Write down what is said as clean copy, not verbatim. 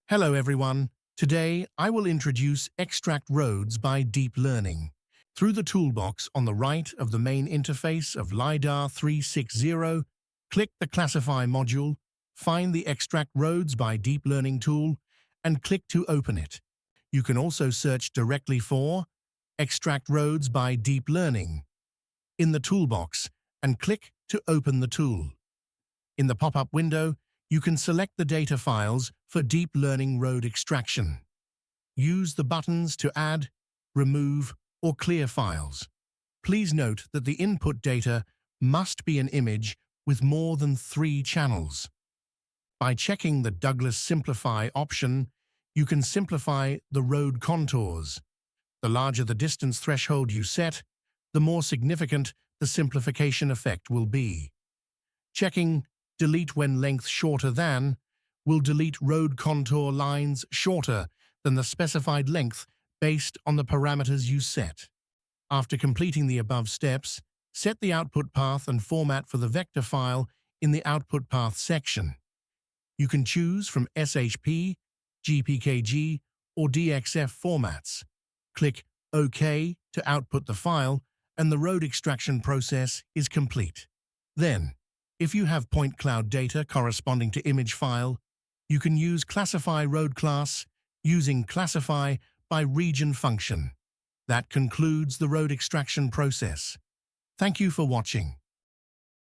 Hello everyone. Today I will introduce Extract Roads by Deep Learning. Through the toolbox on the right of the main interface of LiDAR360, click the Classify module, find the Extract Roads by Deep Learning tool, and click to open it. You can also search directly for Extract Roads by Deep Learning in the toolbox and click to open the tool. In the pop-up window, you can select the data files for deep learning road extraction. Use the buttons to add, remove, or clear files. Please note that the input data must be an image with more than 3 channels. By checking the Douglas Simplify option, you can simplify the road contours. The larger the distance threshold you set, the more significant the simplification effect will be. Checking Delete when length shorter than will delete road contour lines shorter than the specified length based on the parameters you set. After completing the above steps, set the output path and format for the vector file in the output path section. You can choose from SHP, GPKG, or DXF formats. Click OK to output the file, and the road extraction process is complete. Then, if you have point cloud data corresponding to image file, you can use Classify Road class using Classify by Region function. That concludes the road extraction process. Thank you for watching.